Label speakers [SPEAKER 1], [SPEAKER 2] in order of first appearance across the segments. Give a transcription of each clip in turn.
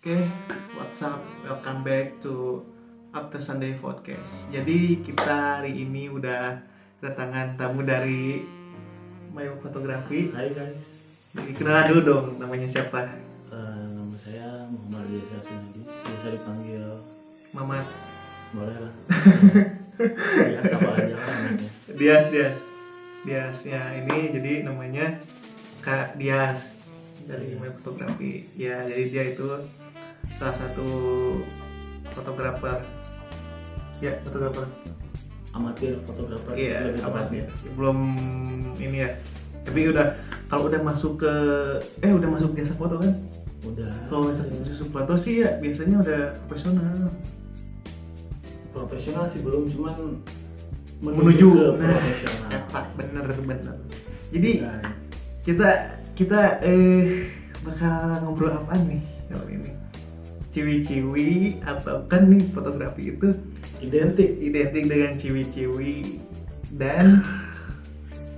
[SPEAKER 1] Oke, what's up? Welcome back to After Sunday Podcast. Jadi kita hari ini udah kedatangan tamu dari Mayo Fotografi.
[SPEAKER 2] Hai guys,
[SPEAKER 1] Kenalan dulu dong, namanya siapa?
[SPEAKER 2] nama saya Muhammad Dias Sunadi, biasa dipanggil
[SPEAKER 1] Mamat.
[SPEAKER 2] boleh lah. Ya, apa aja lah namanya.
[SPEAKER 1] Dias ya, ini jadi namanya Kak Dias dari Mayo Fotografi. Ya, jadi dia itu salah satu fotografer. Ya, fotografer.
[SPEAKER 2] Amatir fotografer.
[SPEAKER 1] Iya,
[SPEAKER 2] lebih tepatnya.
[SPEAKER 1] belum ini ya. Tapi kalau udah masuk jasa foto kan?
[SPEAKER 2] Udah.
[SPEAKER 1] Kalau masuk foto sih ya biasanya udah
[SPEAKER 2] Profesional sih belum, cuman
[SPEAKER 1] menuju
[SPEAKER 2] ke
[SPEAKER 1] nah,
[SPEAKER 2] profesional.
[SPEAKER 1] etak bener. Jadi
[SPEAKER 2] Nah,
[SPEAKER 1] kita bakal ngobrol apa nih kalau ini? Ciwi-ciwi atau kan nih fotografi itu
[SPEAKER 2] identik.
[SPEAKER 1] identik dengan ciwi-ciwi dan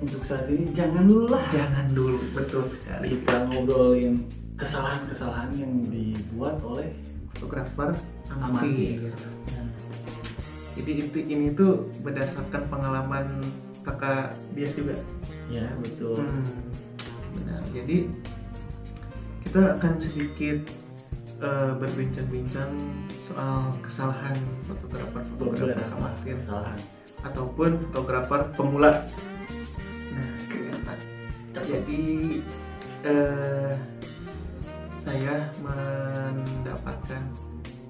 [SPEAKER 2] Untuk saat ini jangan dulu lah.
[SPEAKER 1] jangan dulu, betul sekali.
[SPEAKER 2] Kita ngobrolin kesalahan-kesalahan yang dibuat oleh
[SPEAKER 1] Fotografer
[SPEAKER 2] amatir.
[SPEAKER 1] amatir. Jadi ini tuh berdasarkan pengalaman kakak dia juga.
[SPEAKER 2] Ya betul.
[SPEAKER 1] Benar. Jadi kita akan sedikit berbincang-bincang soal kesalahan fotografer amatir
[SPEAKER 2] Kesalahan.
[SPEAKER 1] ataupun fotografer pemula. Nah, ternyata. Jadi saya mendapatkan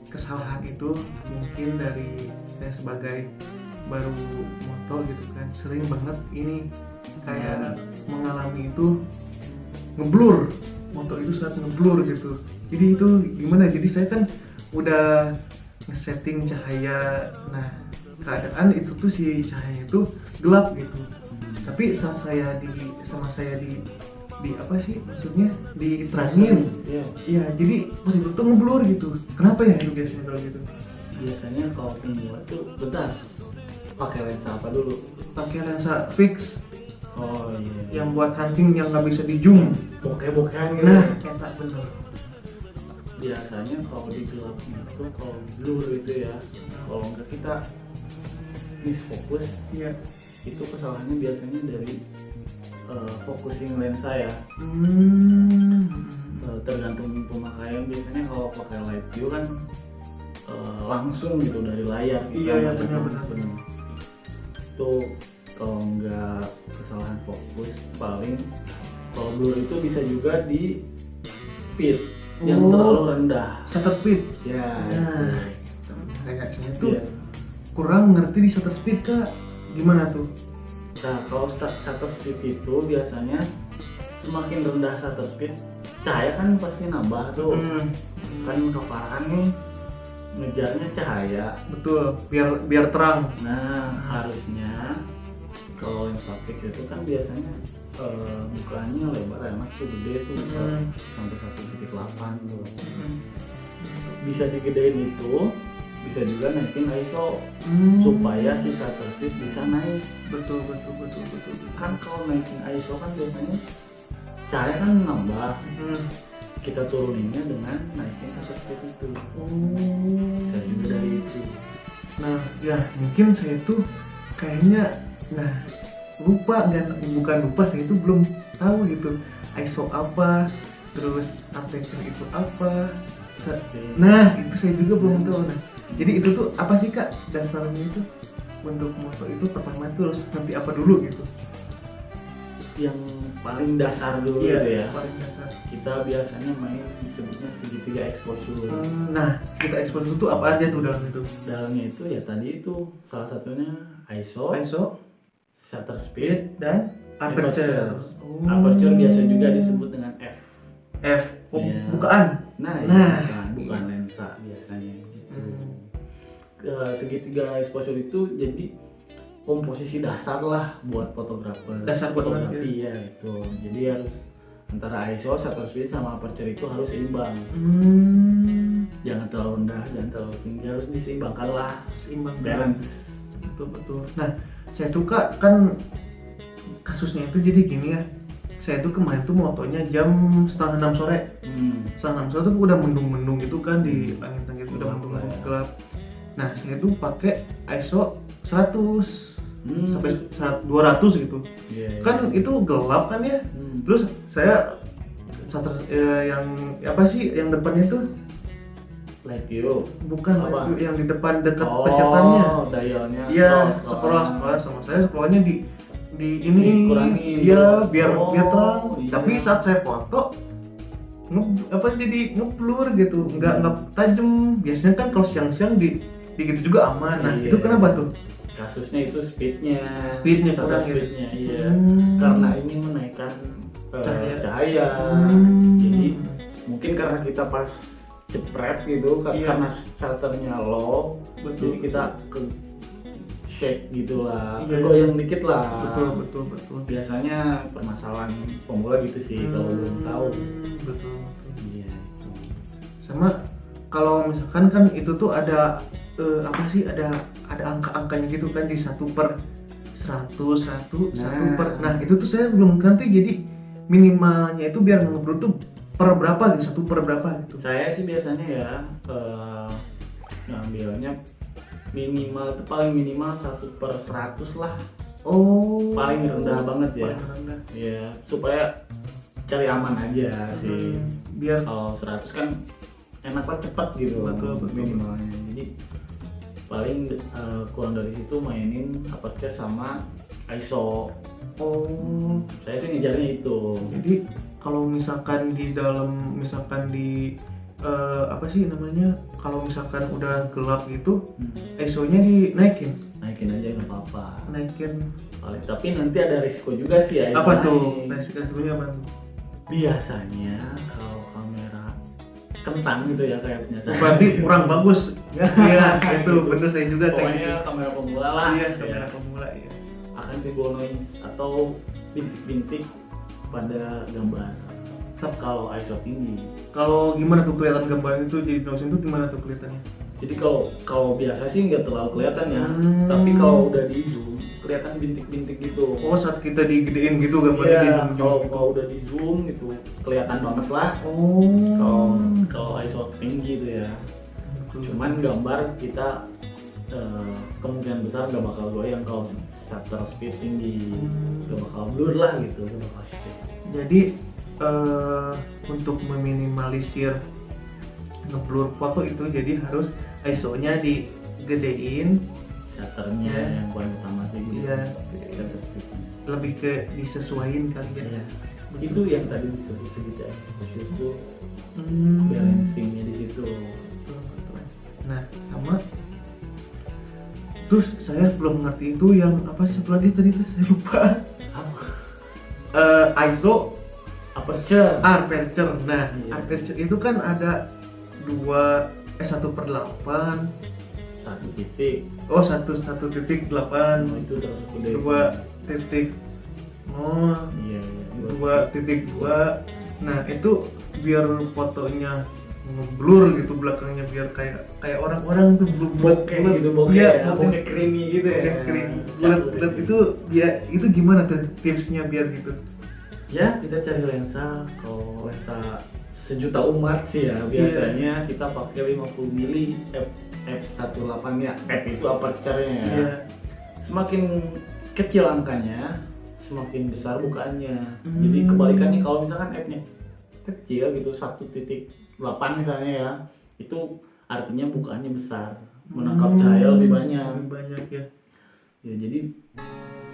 [SPEAKER 1] kesalahan itu mungkin dari saya sebagai baru moto gitu kan, sering banget ini kayak mengalami itu ngeblur, moto itu sangat ngeblur gitu. Jadi itu gimana, jadi saya kan udah ngesetting cahaya, nah keadaan itu tuh si cahaya itu gelap gitu, tapi saat saya di apa sih maksudnya diterangin,
[SPEAKER 2] Iya.
[SPEAKER 1] jadi pas itu tuh ngeblur gitu. Kenapa ya itu biasanya kalau gitu?
[SPEAKER 2] Biasanya kalau pemula tuh bentar, pakai lensa apa dulu?
[SPEAKER 1] Pakai lensa fix
[SPEAKER 2] Oh iya.
[SPEAKER 1] yang buat hunting yang nggak bisa di zoom.
[SPEAKER 2] bokeh-bokehan gitu.
[SPEAKER 1] Nah, enak bener.
[SPEAKER 2] Biasanya kalau di gelapnya itu kalau blur itu ya, kalau nggak kita misfokus,
[SPEAKER 1] Iya.
[SPEAKER 2] itu kesalahannya biasanya dari focusing lensa ya. Tergantung pemakaian. Biasanya kalau pakai light view kan langsung gitu dari layar gitu.
[SPEAKER 1] Iya, benar.
[SPEAKER 2] Itu kalau nggak kesalahan fokus, paling kalau blur itu bisa juga di speed yang terlalu rendah.
[SPEAKER 1] Shutter speed.
[SPEAKER 2] Ya.
[SPEAKER 1] Nah, saya tuh
[SPEAKER 2] Iya.
[SPEAKER 1] kurang ngerti di shutter speed kak. Gimana tuh?
[SPEAKER 2] Nah, kalau shutter speed itu biasanya semakin rendah shutter speed, cahaya kan pasti nambah tuh. Kan keparahan nih ngejarnya cahaya.
[SPEAKER 1] Betul. Biar terang.
[SPEAKER 2] Nah, harusnya kalau lensa fix itu kan biasanya bukannya lebar enak tuh, gede tuh bisa sampai 1.8 tuh. Bisa digedein itu, bisa juga naikin ISO supaya si shutter speed bisa naik.
[SPEAKER 1] Betul.
[SPEAKER 2] Kan kalau naikin ISO kan biasanya cahaya kan nambah, kita turuninnya dengan naikin shutter speed itu. Bisa juga dari itu.
[SPEAKER 1] Nah, ya mungkin saya tuh kayaknya bukan lupa, saya itu belum tahu gitu ISO apa, terus aperture itu apa. Nah, itu saya juga belum tahu. Nah, jadi itu tuh apa sih kak dasarnya itu untuk moto itu? Pertama itu harus nanti apa dulu gitu?
[SPEAKER 2] Yang paling dasar dulu
[SPEAKER 1] Iya,
[SPEAKER 2] gitu ya,
[SPEAKER 1] paling dasar.
[SPEAKER 2] kita biasanya main disebutnya segitiga exposure.
[SPEAKER 1] Nah, kita expose itu apa aja tuh dalam itu?
[SPEAKER 2] Dalamnya itu ya tadi itu salah satunya ISO,
[SPEAKER 1] ISO
[SPEAKER 2] shutter speed,
[SPEAKER 1] dan aperture.
[SPEAKER 2] Aperture biasa juga disebut dengan F.
[SPEAKER 1] F.
[SPEAKER 2] Iya.
[SPEAKER 1] Bukaan.
[SPEAKER 2] Nah,
[SPEAKER 1] Nah.
[SPEAKER 2] bukan lensa biasanya gitu. Segitiga exposure itu jadi komposisi dasar lah buat fotografer.
[SPEAKER 1] Dasar buat
[SPEAKER 2] fotografi ya itu. Jadi harus antara ISO, shutter speed sama aperture itu harus seimbang. Jangan terlalu rendah, jangan terlalu tinggi, harus diseimbangkan lah.
[SPEAKER 1] Seimbang.
[SPEAKER 2] Balance.
[SPEAKER 1] Betul. Nah, saya tuh kak kan kasusnya itu jadi gini ya. saya tuh kemarin tuh motonya jam 5:30 sore. 5:30 sore tuh udah mendung-mendung gitu kan di langit-langit udah mendung-mendung gelap. Nah saya tuh pakai ISO 100 sampai 200 gitu. Kan itu gelap kan ya. Terus saya yang apa sih yang depannya tuh
[SPEAKER 2] light view
[SPEAKER 1] bukan light view, yang di depan dekat pencetannya
[SPEAKER 2] dialnya
[SPEAKER 1] iya scroll sama saya scrollnya di ini iya biar terang tapi saat saya foto jadi ngeblur gitu nggak tajam. Biasanya kan kalau siang-siang di gitu juga aman. Nah itu kenapa tuh
[SPEAKER 2] kasusnya itu speednya
[SPEAKER 1] kurang
[SPEAKER 2] speednya iya karena ingin menaikkan cahaya. Jadi mungkin karena kita pas jepret gitu karena shutternya low, jadi kita ke shake gitulah, kegoyang dikit lah.
[SPEAKER 1] Betul.
[SPEAKER 2] Biasanya permasalahan pemula gitu sih kalau belum tahu.
[SPEAKER 1] Betul.
[SPEAKER 2] Iya.
[SPEAKER 1] Sama kalau misalkan kan itu tuh ada apa sih ada angka-angkanya gitu kan di 1/100 per. Nah itu tuh saya belum ngerti jadi minimalnya itu biar ngeblur tuh per berapa gitu 1 per berapa gitu.
[SPEAKER 2] Saya sih biasanya ya ngambilnya minimal itu paling minimal 1/100 lah. Paling rendah banget ya.
[SPEAKER 1] Paling rendah.
[SPEAKER 2] Ya supaya cari aman aja sih.
[SPEAKER 1] Biar
[SPEAKER 2] kalau 100 kan enaknya cepat gitu.
[SPEAKER 1] Betul.
[SPEAKER 2] Minimalnya. Jadi paling kurang dari situ mainin aperture sama ISO. Saya sih ngejarnya itu.
[SPEAKER 1] Jadi kalau misalkan di apa sih namanya kalau misalkan udah gelap gitu ISO-nya dinaikin
[SPEAKER 2] aja nggak apa-apa. Paling tapi nanti ada risiko juga sih ya.
[SPEAKER 1] Apa tuh risikonya apa?
[SPEAKER 2] Biasanya kalau kamera kentang gitu ya kayaknya saya.
[SPEAKER 1] Berarti kurang bagus. Iya itu bener saya juga kayak gitu.
[SPEAKER 2] Pokoknya kamera pemula lah.
[SPEAKER 1] Iya kamera pemula ya.
[SPEAKER 2] Akan timbul noise atau bintik-bintik pada gambar. Tetap kalau ISO tinggi.
[SPEAKER 1] Kalau gimana tuh kelihatan gambar itu jadi noise itu gimana tuh kelihatannya?
[SPEAKER 2] Jadi kalau biasa sih nggak terlalu kelihatan ya. Tapi kalau udah di zoom kelihatan bintik-bintik gitu.
[SPEAKER 1] Saat kita digedein gitu gambarnya di zoom gitu.
[SPEAKER 2] Kalau udah di zoom gitu kelihatan banget lah. Kalau ISO tinggi itu ya. Cuman gambar kita kemungkinan besar nggak bakal goyang kalau shutter speed tinggi, nggak bakal blur lah gitu, nggak bakal shake.
[SPEAKER 1] Jadi untuk meminimalisir ngeblur foto itu jadi harus ISO-nya digedein,
[SPEAKER 2] shutternya yang paling utama sih gitu.
[SPEAKER 1] Iya. Lebih ke disesuaiin kali ya.
[SPEAKER 2] Itu yang tadi disebut ya, itu balancingnya di situ.
[SPEAKER 1] Nah, sama terus saya belum ngerti itu yang apa sih satu lagi tadi saya lupa. ISO
[SPEAKER 2] aperture.
[SPEAKER 1] Nah, aperture itu kan ada 1/8
[SPEAKER 2] 1 titik.
[SPEAKER 1] 1.8
[SPEAKER 2] itu terus gede.
[SPEAKER 1] 2.2. Nah, itu biar fotonya ngeblur gitu belakangnya biar kayak orang-orang tuh
[SPEAKER 2] bokeh gitu, bokeh creamy gitu ya.
[SPEAKER 1] Bulat itu gimana tuh tipsnya biar gitu?
[SPEAKER 2] Ya kita cari lensa, kalau lensa sejuta umat sih ya biasanya kita pakai 50 mili f1.8 ya. F itu aperture-nya ya. Semakin kecil angkanya semakin besar bukaannya. Jadi kebalikannya kalau misalkan f-nya kecil gitu 1.8 misalnya ya, itu artinya bukaannya besar, menangkap cahaya lebih banyak
[SPEAKER 1] ya.
[SPEAKER 2] Ya jadi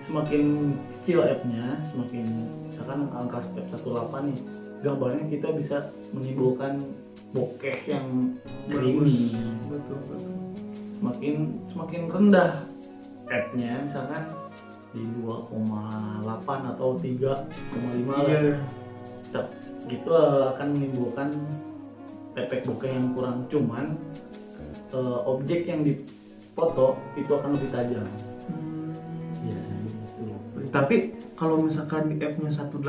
[SPEAKER 2] semakin kecil f-nya, semakin misalkan angka f1.8 nih, gambarnya kita bisa menimbulkan bokeh yang creamy.
[SPEAKER 1] Betul.
[SPEAKER 2] Semakin rendah f-nya misalkan di 2,8 atau 3,5 lah. Gitu akan menimbulkan efek bokeh yang kurang, cuman objek yang difoto itu akan lebih tajam. Ya gitu.
[SPEAKER 1] Tapi kalau misalkan di f-nya 1.8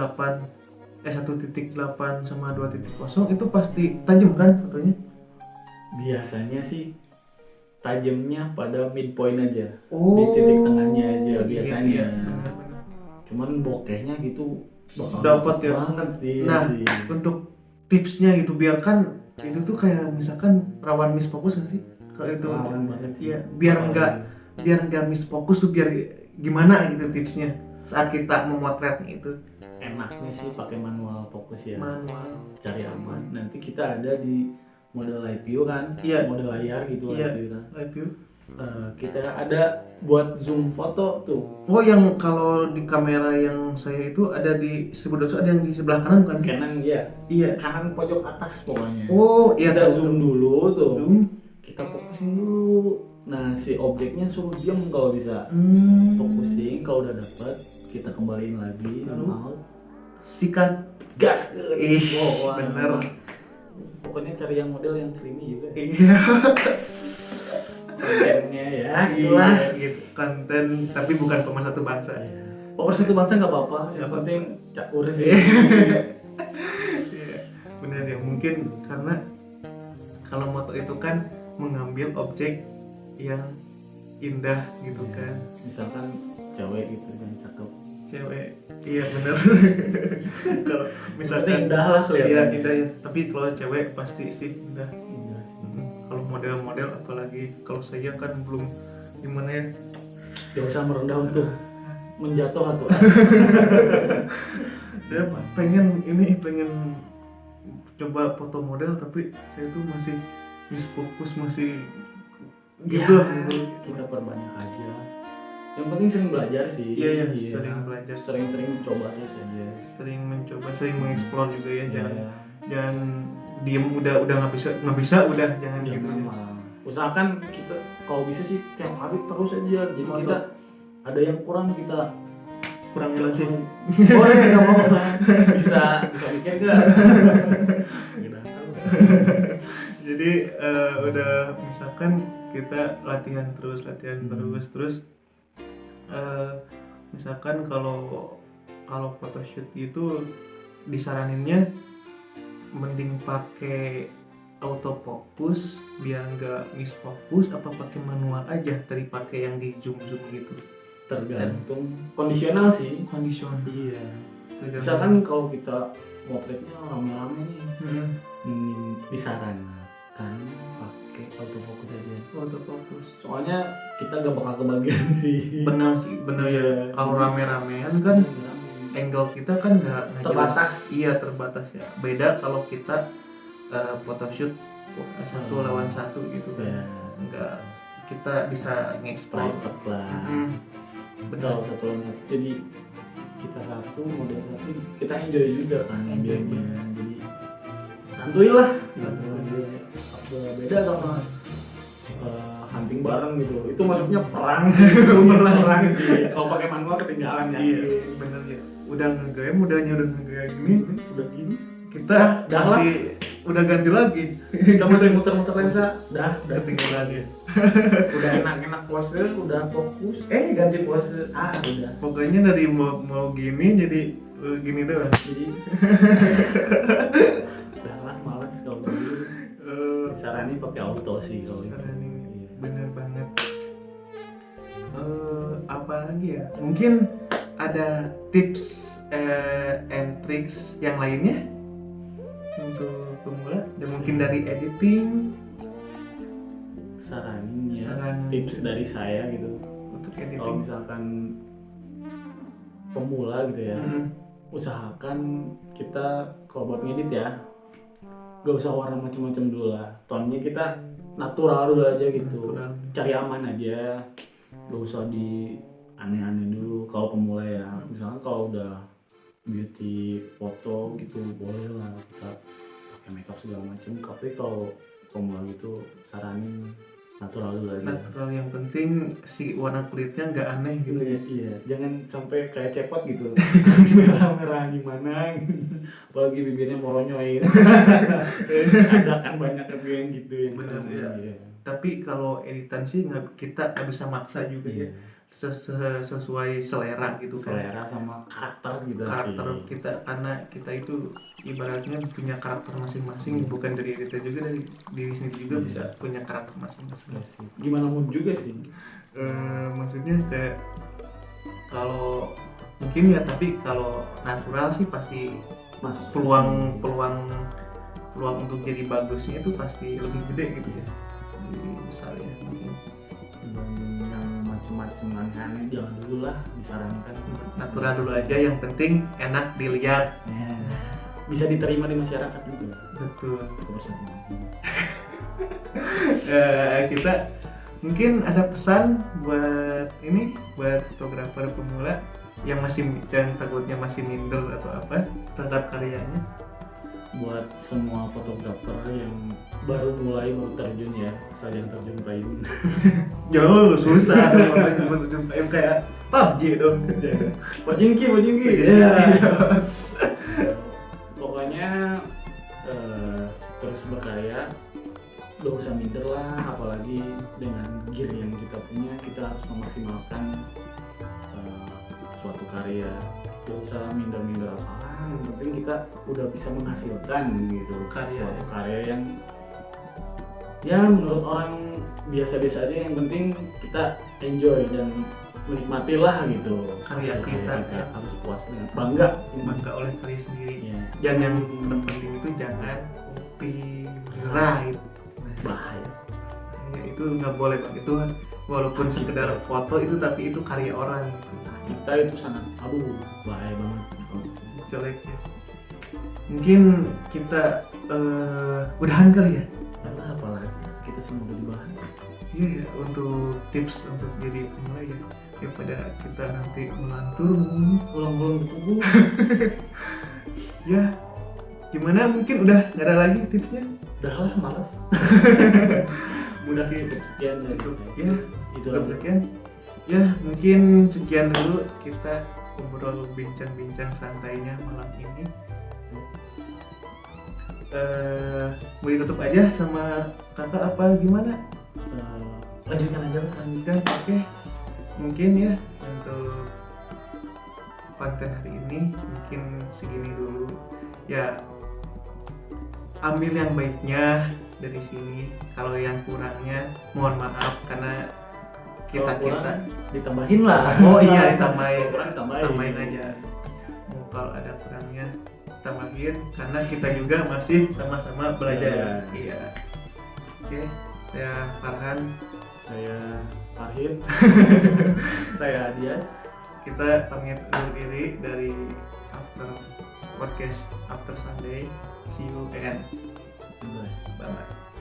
[SPEAKER 1] sama 2.0 itu pasti tajam kan fotonya?
[SPEAKER 2] Biasanya sih tajamnya pada midpoint aja, di titik tengahnya aja biasanya.
[SPEAKER 1] Iya.
[SPEAKER 2] Cuman bokehnya gitu
[SPEAKER 1] dapat ya.
[SPEAKER 2] Banget
[SPEAKER 1] Nah,
[SPEAKER 2] sih.
[SPEAKER 1] untuk tipsnya gitu biar kan itu tuh kayak misalkan rawan misfokus nggak sih kalau itu?
[SPEAKER 2] Rawan banget sih.
[SPEAKER 1] Iya, biar nggak misfokus tuh, biar gimana gitu tipsnya saat kita memotret itu.
[SPEAKER 2] Enaknya sih pakai manual fokus ya.
[SPEAKER 1] Manual.
[SPEAKER 2] Cari aman. Nanti kita ada di model live view kan,
[SPEAKER 1] Iya.
[SPEAKER 2] model layar gitu
[SPEAKER 1] Iya.
[SPEAKER 2] live view kan.
[SPEAKER 1] Live view.
[SPEAKER 2] Kita ada buat zoom foto tuh.
[SPEAKER 1] Oh, yang kalau di kamera yang saya itu ada di 1200, ada yang di sebelah kanan bukan sih?
[SPEAKER 2] Kanan ya,
[SPEAKER 1] Iya.
[SPEAKER 2] kanan pojok atas pokoknya.
[SPEAKER 1] Oh, iya,
[SPEAKER 2] Kita
[SPEAKER 1] tahu.
[SPEAKER 2] zoom dulu tuh.
[SPEAKER 1] Zoom.
[SPEAKER 2] Kita fokusin dulu. Nah, si objeknya suruh diam kalau bisa. Fokusin, kalau udah dapet kita kembaliin lagi.
[SPEAKER 1] Lalu?
[SPEAKER 2] Out.
[SPEAKER 1] Sikat.
[SPEAKER 2] Gas.
[SPEAKER 1] Ih,
[SPEAKER 2] Wah,
[SPEAKER 1] bener.
[SPEAKER 2] Pokoknya cari yang model yang creamy juga.
[SPEAKER 1] Iya.
[SPEAKER 2] Kontennya ya, itulah.
[SPEAKER 1] Iya, gitu. Konten tapi bukan pemersatu bangsa.
[SPEAKER 2] Pemersatu bangsa nggak apa-apa. Yang penting cakur sih.
[SPEAKER 1] Iya, benar ya, mungkin karena kalau moto itu kan mengambil objek yang indah gitu kan.
[SPEAKER 2] Misalkan cewek gitu yang cakep.
[SPEAKER 1] Cewek, iya benar. Kalau
[SPEAKER 2] Misalkan
[SPEAKER 1] misalkan
[SPEAKER 2] indah lah
[SPEAKER 1] iya
[SPEAKER 2] kelihatannya.
[SPEAKER 1] indah ya, tapi kalau cewek pasti sih indah.
[SPEAKER 2] Indah sih.
[SPEAKER 1] Kalau model-model apalagi, kalau saya kan belum gimana ya.
[SPEAKER 2] Gak usah merendah untuk menjatuh atau
[SPEAKER 1] Saya pengen coba foto model, tapi saya tuh masih misfokus, masih gitu.
[SPEAKER 2] Kita perbanyak aja. Yang penting sering belajar sih.
[SPEAKER 1] Iya, sering belajar,
[SPEAKER 2] Sering-sering coba terus aja.
[SPEAKER 1] sering mencoba, sering mengeksplor juga ya.
[SPEAKER 2] Iya.
[SPEAKER 1] Jangan diem udah nggak bisa udah, jangan gitu
[SPEAKER 2] Jangan
[SPEAKER 1] ya.
[SPEAKER 2] lah. Usahakan kita kalau bisa sih tiap hari terus aja. Jadi
[SPEAKER 1] Foto.
[SPEAKER 2] kita ada yang kurang kita
[SPEAKER 1] Kurang jelasin.
[SPEAKER 2] boleh nggak mau bisa mikir gak?
[SPEAKER 1] Jadi udah misalkan kita latihan terus terus misalkan kalau photoshoot itu disaraninnya mending pakai autofocus biar nggak misfokus, apa pakai manual aja dari pakai yang di zoom gitu.
[SPEAKER 2] Tergantung kondisional sih.
[SPEAKER 1] Kondisional.
[SPEAKER 2] Iya.
[SPEAKER 1] Tergantung.
[SPEAKER 2] Misalkan kalau kita motretnya rame-rame nih, mending disarankan pakai autofocus aja.
[SPEAKER 1] Autofocus.
[SPEAKER 2] Soalnya kita gak bakal kebagian sih.
[SPEAKER 1] Bener ya.
[SPEAKER 2] Iya.
[SPEAKER 1] Kalau rame-ramean kan
[SPEAKER 2] Rame-rame.
[SPEAKER 1] angle kita kan nggak
[SPEAKER 2] Terbatas.
[SPEAKER 1] jelas. Iya, terbatas ya. Beda kalau kita photoshoot satu lawan satu gitu
[SPEAKER 2] Ya.
[SPEAKER 1] kan. Nggak, kita bisa nge-explore.
[SPEAKER 2] Private lah.
[SPEAKER 1] Betul.
[SPEAKER 2] Kalau satu lawan satu, jadi kita satu model satu, kita enjoy juga kan
[SPEAKER 1] Enjoy.
[SPEAKER 2] enjoynya. Jadi santuy lah. Gitu. Beda sama hunting bareng gitu. Itu maksudnya perang sih. perang sih. Kalau pakai manual ketinggalan ya.
[SPEAKER 1] Iya, bener ya. Udah nge-game gini,
[SPEAKER 2] Udah gini.
[SPEAKER 1] kita
[SPEAKER 2] Dah
[SPEAKER 1] masih udah ganti lagi.
[SPEAKER 2] kita muter-muter lensa, dah
[SPEAKER 1] Ketinggalan ya.
[SPEAKER 2] udah enak-enak pose, udah fokus, ganti pose, udah.
[SPEAKER 1] Pokoknya dari mau gini jadi gini doang.
[SPEAKER 2] Jadi udah lah, males kalau gitu. Saranin pakai auto sih kalau itu.
[SPEAKER 1] Saranin.
[SPEAKER 2] Iya.
[SPEAKER 1] Bener banget. Apa lagi ya? Mungkin ada tips and tricks yang lainnya untuk pemula, dan mungkin dari editing.
[SPEAKER 2] Saranin ya,
[SPEAKER 1] Saran
[SPEAKER 2] tips dari saya gitu.
[SPEAKER 1] untuk
[SPEAKER 2] Kalau
[SPEAKER 1] editing.
[SPEAKER 2] misalkan pemula gitu ya,
[SPEAKER 1] Hmm.
[SPEAKER 2] usahakan kita kalau buat ngedit ya, gak usah warna macam-macam dulu lah. Tonnya kita natural dulu aja gitu.
[SPEAKER 1] Natural.
[SPEAKER 2] Cari aman aja, gak usah di aneh-aneh dulu kalau pemula ya. Misalnya kalau udah beauty foto gitu boleh lah kita pakai makeup segala macam. Tapi kalau pemula gitu saranin natural dulu aja.
[SPEAKER 1] Natural, yang penting si warna kulitnya nggak aneh gitu ya.
[SPEAKER 2] Iya, jangan sampai kayak cepot gitu. Merah-merah gimana gitu. Apalagi bibirnya moronyoy. Ada kan banyak yang gitu yang
[SPEAKER 1] Bener,
[SPEAKER 2] sama,
[SPEAKER 1] iya.
[SPEAKER 2] iya.
[SPEAKER 1] Tapi kalau editan sih kita nggak bisa maksa juga ya.
[SPEAKER 2] Iya.
[SPEAKER 1] Sesuai selera gitu kan.
[SPEAKER 2] Selera sama karakter gitu
[SPEAKER 1] Karakter
[SPEAKER 2] sih.
[SPEAKER 1] kita, karena kita itu ibaratnya punya karakter masing-masing, bukan dari editor juga, dari diri sendiri juga
[SPEAKER 2] Iya.
[SPEAKER 1] bisa punya karakter masing-masing.
[SPEAKER 2] Iya sih. Gimana mood juga sih.
[SPEAKER 1] Maksudnya kayak kalau mungkin ya, tapi kalau natural sih pasti
[SPEAKER 2] Mas
[SPEAKER 1] peluang untuk jadi bagusnya itu pasti lebih gede gitu ya, lebih besar ya mungkin.
[SPEAKER 2] yang macem-macem aneh-aneh jangan dulu lah, disarankan
[SPEAKER 1] Natural dulu aja, yang penting enak dilihat.
[SPEAKER 2] ya, bisa diterima di masyarakat juga.
[SPEAKER 1] Betul.
[SPEAKER 2] Kebersihan.
[SPEAKER 1] Kita mungkin ada pesan buat fotografer pemula yang takutnya masih minder atau apa terhadap karyanya.
[SPEAKER 2] Buat semua fotografer yang baru terjun ya, saya yang terjun payung.
[SPEAKER 1] Jauh susah dong, kayak PUBG dong.
[SPEAKER 2] Bojingki.
[SPEAKER 1] Iya.
[SPEAKER 2] Pokoknya terus berkarya, gak usah minder lah, apalagi dengan gear yang kita punya, kita harus memaksimalkan suatu karya. Gak usah minder apa, yang penting kita udah bisa menghasilkan gitu suatu karya yang ya menurut orang biasa-biasa aja, yang penting kita enjoy dan menikmati lah gitu
[SPEAKER 1] Karya kita.
[SPEAKER 2] harus puas dengan bangga
[SPEAKER 1] oleh karya sendiri.
[SPEAKER 2] ya.
[SPEAKER 1] Dan yang terpenting itu jangan copyright.
[SPEAKER 2] Bahaya.
[SPEAKER 1] Ya, itu nggak boleh Pak. Itu walaupun sekedar foto itu, tapi itu karya orang gitu.
[SPEAKER 2] Kita itu sangat bahaya banget
[SPEAKER 1] Jelek ya. Mungkin kita udahan kali ya.
[SPEAKER 2] karena apalagi kita semua udah dibahas.
[SPEAKER 1] Iya ya, untuk tips untuk jadi pemula ya, daripada kita nanti melantur
[SPEAKER 2] Ulang-ulang kubu.
[SPEAKER 1] ya gimana, mungkin udah nggak ada lagi tipsnya.
[SPEAKER 2] Udah lah, malas.
[SPEAKER 1] Udah
[SPEAKER 2] Cukup sekian dari
[SPEAKER 1] cukup
[SPEAKER 2] saya.
[SPEAKER 1] ya,
[SPEAKER 2] Itu
[SPEAKER 1] udah
[SPEAKER 2] aja.
[SPEAKER 1] sekian ya, mungkin sekian dulu kita ngobrol bincang-bincang santainya malam ini. Mau ditutup aja sama kakak apa gimana?
[SPEAKER 2] Lanjutkan aja lah.
[SPEAKER 1] Lanjutkan, oke. Mungkin ya untuk konten hari ini mungkin segini dulu ya. Ambil yang baiknya dari sini, kalau yang kurangnya mohon maaf, karena
[SPEAKER 2] Kalau
[SPEAKER 1] kita
[SPEAKER 2] kurang, ditambahin lah.
[SPEAKER 1] oh iya ditambahin,
[SPEAKER 2] Kurang ditambahin.
[SPEAKER 1] tambahin aja. Kalau ada kurangnya tambahin, karena kita juga masih sama-sama belajar. Iya. Oke, saya Farhan.
[SPEAKER 2] Saya Farhin. Saya Dias.
[SPEAKER 1] Kita pamit undur diri dari podcast After Sunday. See you and
[SPEAKER 2] Bye.
[SPEAKER 1] bye bye.